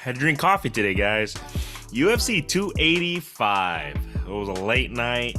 had to drink coffee today, guys. UFC 285. It was a late night.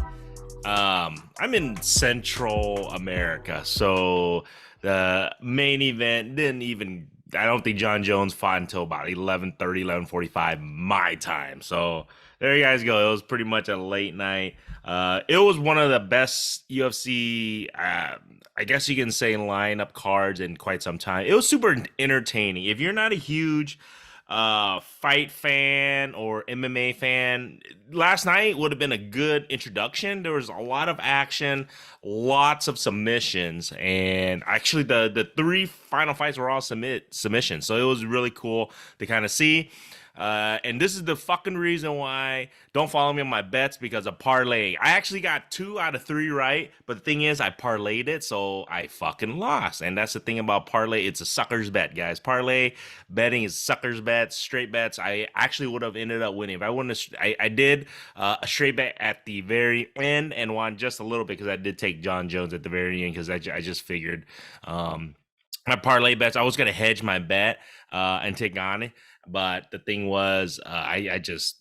I'm in Central America, so the main event didn't even. I don't think John Jones fought until about 11:30, 11:45 my time. So there you guys go. It was pretty much a late night. It was one of the best UFC, I guess you can say, lineup cards in quite some time. It was super entertaining. If you're not a huge fight fan or MMA fan, last night would have been a good introduction. There was a lot of action, lots of submissions, and actually the three final fights were all submissions. So it was really cool to kind of see. And this is the fucking reason why don't follow me on my bets, because of parlay. I actually got 2 out of 3 right, but the thing is I parlayed it, so I fucking lost. And that's the thing about parlay. It's a sucker's bet, guys. Parlay betting is sucker's bets, straight bets. I actually would have ended up winning if I wouldn't have. I did a straight bet at the very end and won just a little bit because I did take John Jones at the very end because I just figured my parlay bets, I was going to hedge my bet and take on it. But the thing was, I just,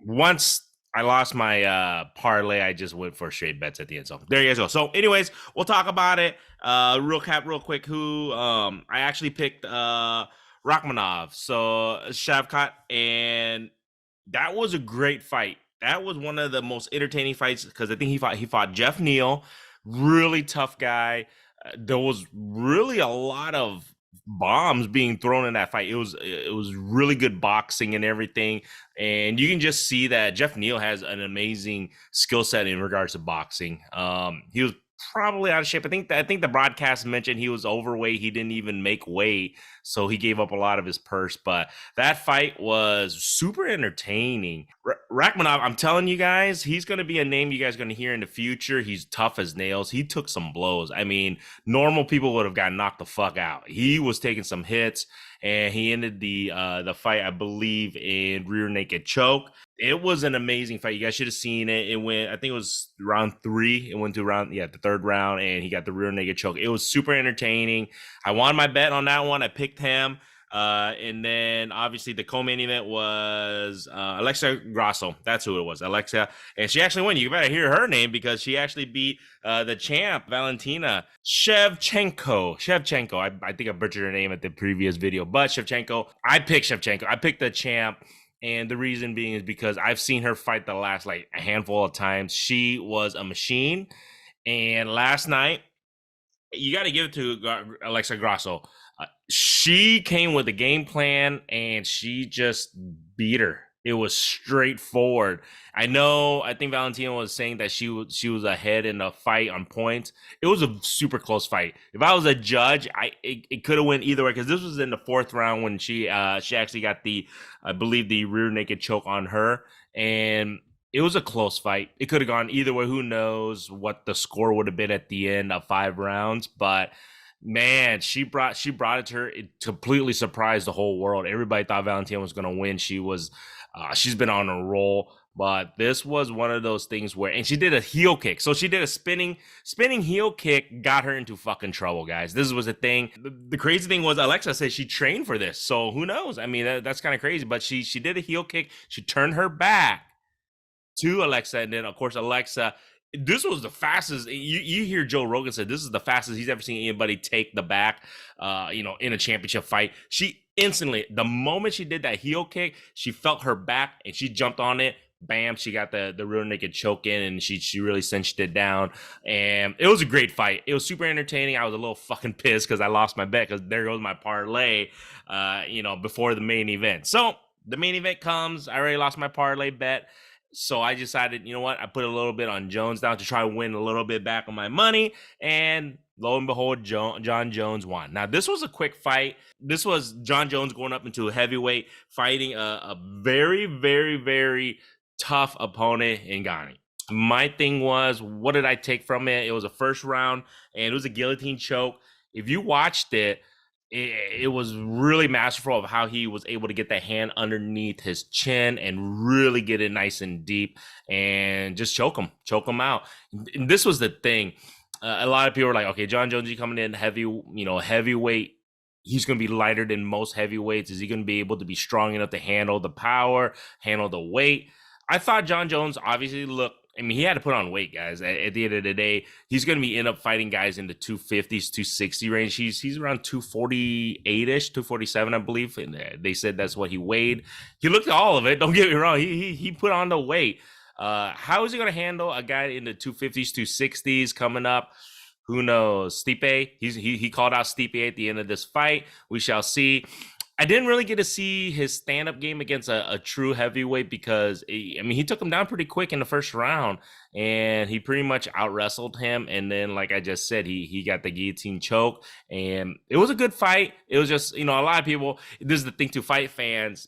once I lost my parlay, I just went for straight bets at the end. So there you guys go. So anyways, we'll talk about it. Real quick, who I actually picked Rakhmonov. So Shavkat, and that was a great fight. That was one of the most entertaining fights because I think he fought Jeff Neal, really tough guy. There was really a lot of bombs being thrown in that fight. It was really good boxing and everything, and you can just see that Jeff Neal has an amazing skill set in regards to boxing. He was probably out of shape. I think the broadcast mentioned he was overweight. He didn't even make weight, so he gave up a lot of his purse. But that fight was super entertaining. Rakhmonov, I'm telling you guys, he's going to be a name you guys are going to hear in the future. He's tough as nails. He took some blows. I mean, normal people would have gotten knocked the fuck out. He was taking some hits, and he ended the fight, I believe, in rear naked choke. It was an amazing fight. You guys should have seen it. It went, I think it was round 3. It went to the third round, and he got the rear naked choke. It was super entertaining. I won my bet on that one. I picked him. And then obviously the co-main event was Alexa Grasso. That's who it was, Alexa. And she actually won. You better hear her name because she actually beat the champ, Valentina Shevchenko. I think I butchered her name at the previous video, but Shevchenko. I picked Shevchenko. I picked the champ. And the reason being is because I've seen her fight the last like a handful of times. She was a machine. And last night, you got to give it to Alexa Grasso. She came with a game plan and she just beat her. It was straightforward. I think Valentina was saying that she was ahead in the fight on points. It was a super close fight. If I was a judge, it could have went either way because this was in the 4th round when she actually got I believe the rear naked choke on her, and it was a close fight. It could have gone either way. Who knows what the score would have been at the end of 5 rounds, but man, she brought it to her. It completely surprised the whole world. Everybody thought Valentina was going to win. She's been on a roll, but this was one of those things where, and she did a heel kick. So she did a spinning heel kick, got her into fucking trouble, guys. This was the thing. The crazy thing was Alexa said she trained for this. So who knows? I mean, that's kind of crazy, but she did a heel kick. She turned her back to Alexa. And then of course, Alexa, this was the fastest. You hear Joe Rogan say this is the fastest he's ever seen anybody take the back, in a championship fight. She instantly, the moment she did that heel kick, she felt her back and she jumped on it. Bam, she got the rear naked choke in, and she really cinched it down. And it was a great fight. It was super entertaining. I was a little fucking pissed because I lost my bet because there goes my parlay, before the main event. So the main event comes. I already lost my parlay bet. So I decided, you know what? I put a little bit on Jones down to try to win a little bit back on my money. And lo and behold, John Jones won. Now, this was a quick fight. This was John Jones going up into a heavyweight, fighting a very, very, very tough opponent in Ghani. My thing was, what did I take from it? It was a first round, and it was a guillotine choke. If you watched it, it was really masterful of how he was able to get that hand underneath his chin and really get it nice and deep and just choke him out. And this was the thing. A lot of people were like, okay, John Jones, you coming in heavyweight he's going to be lighter than most heavyweights? Is he going to be able to be strong enough to handle the power, handle the weight? I thought Jon Jones obviously looked, I mean, he had to put on weight, guys. At the end of the day, he's going to be end up fighting guys in the 250s, 260 range. He's around 248-ish, 247, I believe. And they said that's what he weighed. He looked at all of it. Don't get me wrong. He put on the weight. How is he going to handle a guy in the 250s, 260s coming up? Who knows? Stipe, he called out Stipe at the end of this fight. We shall see. I didn't really get to see his stand-up game against a true heavyweight because, he took him down pretty quick in the first round, and he pretty much out-wrestled him. And then, like I just said, he got the guillotine choke, and it was a good fight. It was just, a lot of people, this is the thing to fight fans,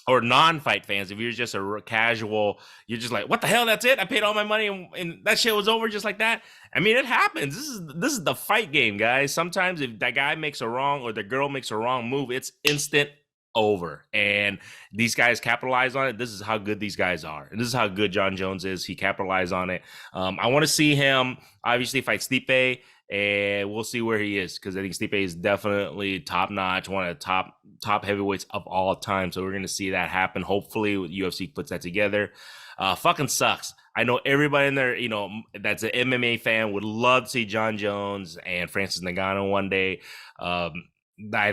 or non-fight fans, if you're just a casual, you're just like, what the hell, that's it? I paid all my money and that shit was over just like that? I mean, it happens. This is the fight game, guys. Sometimes if that guy makes a wrong or the girl makes a wrong move, it's instant over. And these guys capitalize on it. This is how good these guys are. And this is how good Jon Jones is. He capitalized on it. I want to see him, obviously, fight Stipe. And we'll see where he is, because I think Stipe is definitely top notch, one of the top heavyweights of all time. So we're gonna see that happen. Hopefully, UFC puts that together. Fucking sucks. I know everybody in there, that's an MMA fan would love to see Jon Jones and Francis Ngannou one day. I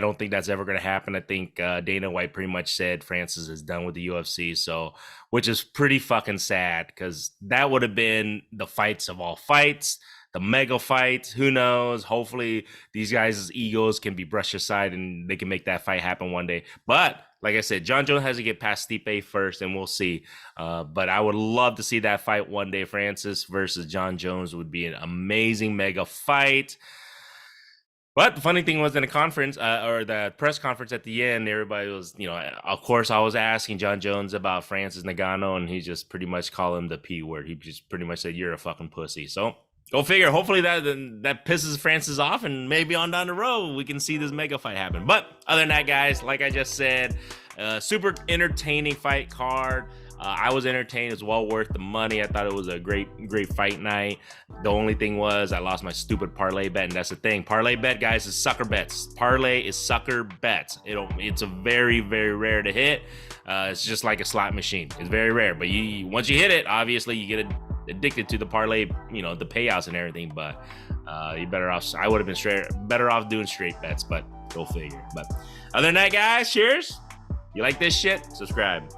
don't think that's ever going to happen. I think Dana White pretty much said Francis is done with the UFC, so which is pretty fucking sad, because that would have been the fights of all fights. The mega fight, who knows? Hopefully these guys' egos can be brushed aside and they can make that fight happen one day. But like I said, Jon Jones has to get past Stipe first, and we'll see. But I would love to see that fight one day. Francis versus Jon Jones would be an amazing mega fight. But the funny thing was, in the conference or the press conference at the end, everybody was, of course, I was asking Jon Jones about Francis Ngannou, and he just pretty much called him the P word. He just pretty much said, "You're a fucking pussy." So go figure. Hopefully that pisses Francis off, and maybe on down the road we can see this mega fight happen. But other than that, guys, like I just said, super entertaining fight card. I was entertained. It's well worth the money. I thought it was a great fight night. The only thing was I lost my stupid parlay bet, and that's the thing. Parlay bet, guys, is sucker bets. Parlay is sucker bets. It's a very, very rare to hit. It's just like a slot machine. It's very rare, but once you hit it, obviously you get addicted to the parlay, the payouts and everything. But you better off. I would have been better off doing straight bets, but go figure. But other than that, guys, cheers. You like this shit? Subscribe.